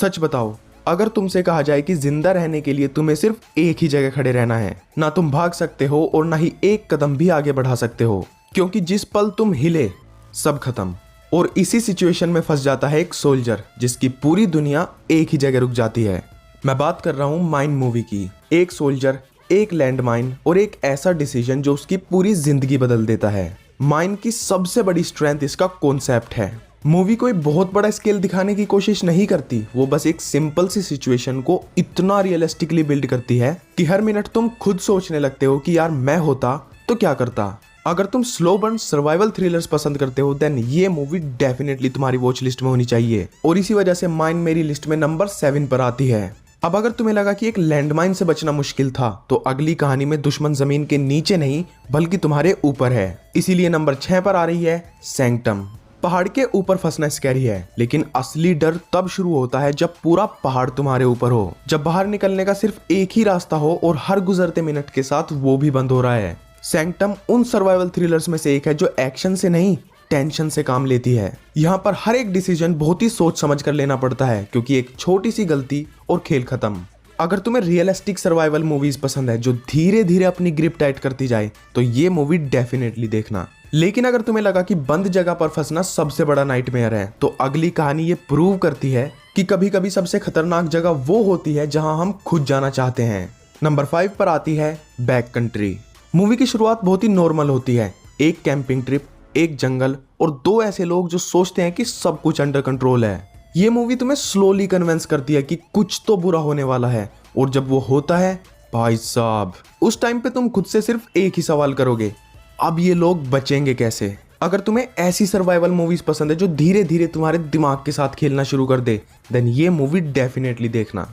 सच बताओ, अगर तुमसे कहा जाए कि जिंदा रहने के लिए तुम्हें सिर्फ एक ही जगह खड़े रहना है, ना तुम भाग सकते हो और ना ही एक कदम भी आगे बढ़ा सकते हो, क्योंकि जिस पल तुम हिले सब खत्म। और इसी सिचुएशन में फंस जाता है एक सोल्जर जिसकी पूरी दुनिया एक ही जगह रुक जाती है। मैं बात कर रहा हूँ माइन मूवी की। एक सोल्जर, एक लैंड माइन और एक ऐसा डिसीजन जो उसकी पूरी जिंदगी बदल देता है। माइन की सबसे बड़ी स्ट्रेंथ इसका कॉन्सेप्ट है। मूवी कोई बहुत बड़ा स्केल दिखाने की कोशिश नहीं करती, वो बस एक सिंपल सी सिचुएशन को इतना रियलिस्टिकली बिल्ड करती है कि हर मिनट तुम खुद सोचने लगते हो कि यार मैं होता तो क्या करता। अगर तुम स्लो बर्न सर्वाइवल थ्रिलर्स पसंद करते हो देन ये मूवी डेफिनेटली तुम्हारी वॉच लिस्ट में होनी चाहिए, और इसी वजह से माइन मेरी लिस्ट में नंबर 7 पर आती है। अब अगर तुम्हें लगा कि एक लैंडमाइन से बचना मुश्किल था, तो अगली कहानी में दुश्मन जमीन के नीचे नहीं बल्कि तुम्हारे ऊपर है। इसीलिए नंबर 6 पर आ रही है सैंक्टम। पहाड़ के ऊपर फंसना स्कैरी है, लेकिन असली डर तब शुरू होता है जब पूरा पहाड़ तुम्हारे ऊपर हो, जब बाहर निकलने का सिर्फ एक ही रास्ता हो और हर गुजरते मिनट के साथ वो भी बंद हो रहा है। सैंक्टम उन सर्वाइवल थ्रिलर्स में से एक है जो एक्शन से नहीं टेंशन से काम लेती है। यहाँ पर हर एक डिसीजन बहुत ही सोच समझ कर लेना पड़ता है, क्योंकि एक छोटी सी गलती और खेल खत्म। अगर तुम्हें रियलिस्टिक सर्वाइवल मूवीज पसंद है जो धीरे धीरे अपनी ग्रिप टाइट करती जाए, तो ये मूवी डेफिनेटली देखना। लेकिन अगर तुम्हें लगा कि बंद जगह पर फंसना सबसे बड़ा नाइटमेयर है, तो अगली कहानी ये प्रूव करती है कि कभी कभी सबसे खतरनाक जगह वो होती है जहां हम खुद जाना चाहते हैं। नंबर 5 पर आती है बैक कंट्री। मूवी की शुरुआत बहुत ही नॉर्मल होती है। एक कैंपिंग ट्रिप, एक जंगल और दो ऐसे लोग जो सोचते हैं कि सब कुछ अंडर कंट्रोल है। ये मूवी तुम्हें स्लोली कन्विंस करती है कि कुछ तो बुरा होने वाला है, और जब वो होता है भाई साहब, उस टाइम पे तुम खुद से सिर्फ एक ही सवाल करोगे, अब ये लोग बचेंगे कैसे। अगर तुम्हें ऐसी सर्वाइवल मूवीज पसंद है जो धीरे धीरे तुम्हारे दिमाग के साथ खेलना शुरू कर दे, देन ये मूवी डेफिनेटली देखना।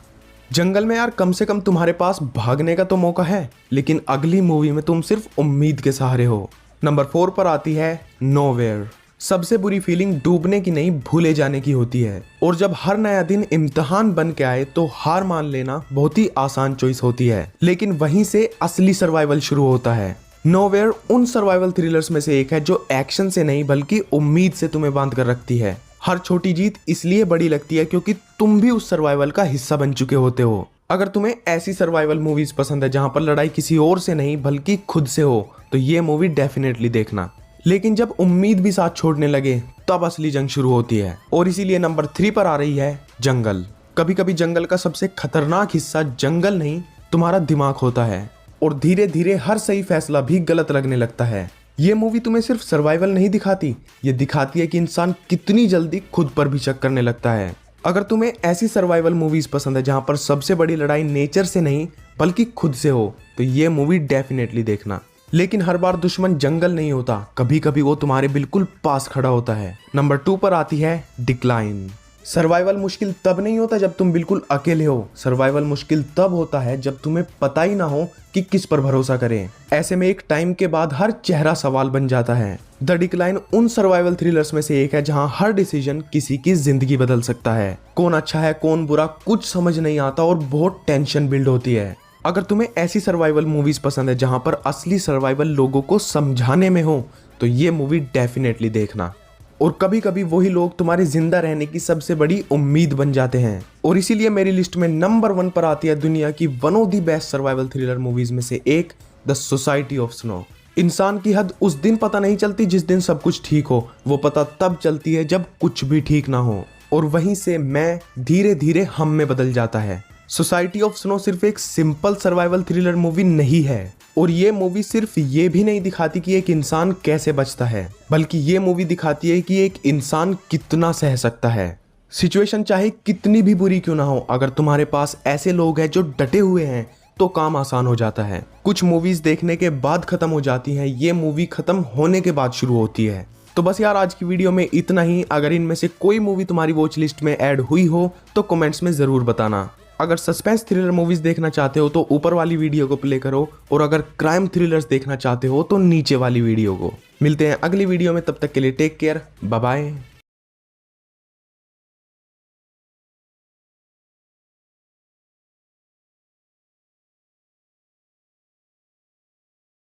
जंगल में यार कम से कम तुम्हारे पास भागने का तो मौका है, लेकिन अगली मूवी में तुम सिर्फ उम्मीद के सहारे हो। नंबर 4 पर आती है नोवेयर। सबसे बुरी फीलिंग डूबने की नहीं, भूले जाने की होती है, और जब हर नया दिन इम्तिहान बन के आए तो हार मान लेना बहुत ही आसान चॉइस होती है, लेकिन वहीं से असली सर्वाइवल शुरू होता है। नोवेयर उन सर्वाइवल थ्रिलर्स में से एक है जो एक्शन से नहीं बल्कि उम्मीद से तुम्हें बांध कर रखती है। हर छोटी जीत इसलिए बड़ी लगती है क्योंकि तुम भी उस सर्वाइवल का हिस्सा बन चुके होते हो। अगर तुम्हें ऐसी सर्वाइवल मूवीज पसंद है जहां पर लड़ाई किसी और से नहीं बल्कि खुद से हो, तो ये मूवी डेफिनेटली देखना। लेकिन जब उम्मीद भी साथ छोड़ने लगे तब असली जंग शुरू होती है, और इसीलिए नंबर 3 पर आ रही है जंगल। कभी कभी जंगल का सबसे खतरनाक हिस्सा जंगल नहीं तुम्हारा दिमाग होता है, और धीरे धीरे हर सही फैसला भी गलत लगने लगता है। ये मूवी तुम्हें सिर्फ सर्वाइवल नहीं दिखाती, ये दिखाती है कि इंसान कितनी जल्दी खुद पर भी शक करने लगता है। अगर तुम्हें ऐसी सर्वाइवल मूवीज पसंद है जहां पर सबसे बड़ी लड़ाई नेचर से नहीं बल्कि खुद से हो, तो ये मूवी डेफिनेटली देखना। लेकिन हर बार दुश्मन जंगल नहीं होता, कभी कभी वो तुम्हारे बिल्कुल पास खड़ा होता है। नंबर 2 पर आती है डिक्लाइन। सर्वाइवल मुश्किल तब नहीं होता जब तुम बिल्कुल अकेले हो, सर्वाइवल मुश्किल तब होता है जब तुम्हें पता ही ना हो कि किस पर भरोसा करें। ऐसे में एक टाइम के बाद हर चेहरा सवाल बन जाता है। द डिक्लाइन उन सर्वाइवल थ्रिलर्स में से एक है जहां हर डिसीजन किसी की जिंदगी बदल सकता है। कौन अच्छा है कौन बुरा कुछ समझ नहीं आता और बहुत टेंशन बिल्ड होती है। अगर तुम्हें ऐसी सर्वाइवल मूवीज पसंद है जहां पर असली सर्वाइवल लोगों को समझाने में हो, तो ये मूवी डेफिनेटली देखना। और कभी कभी वही लोग तुम्हारे जिंदा रहने की सबसे बड़ी उम्मीद बन जाते हैं, और इसीलिए मेरी लिस्ट में नंबर 1 पर आती है दुनिया की one of the best survival thriller movies में से एक, द सोसाइटी ऑफ स्नो। इंसान की हद उस दिन पता नहीं चलती जिस दिन सब कुछ ठीक हो, वो पता तब चलती है जब कुछ भी ठीक ना हो, और वहीं से मैं धीरे धीरे हम में बदल जाता है। सोसाइटी ऑफ स्नो सिर्फ एक सिंपल सर्वाइवल थ्रिलर मूवी नहीं है, और ये मूवी सिर्फ ये भी नहीं दिखाती कि एक इंसान कैसे बचता है, बल्कि ये मूवी दिखाती है कि एक इंसान कितना सह सकता है। सिचुएशन चाहे कितनी भी बुरी क्यों ना हो, अगर तुम्हारे पास ऐसे लोग हैं जो डटे हुए हैं तो काम आसान हो जाता है। कुछ मूवीज देखने के बाद खत्म हो जाती हैं, ये मूवी खत्म होने के बाद शुरू होती है। तो बस यार आज की वीडियो में इतना ही। अगर इनमें से कोई मूवी तुम्हारी वॉच लिस्ट में ऐड हुई हो तो कमेंट्स में जरूर बताना। अगर सस्पेंस थ्रिलर मूवीज देखना चाहते हो तो ऊपर वाली वीडियो को प्ले करो, और अगर क्राइम थ्रिलर्स देखना चाहते हो तो नीचे वाली वीडियो को। मिलते हैं अगली वीडियो में, तब तक के लिए टेक केयर, बाय बाय।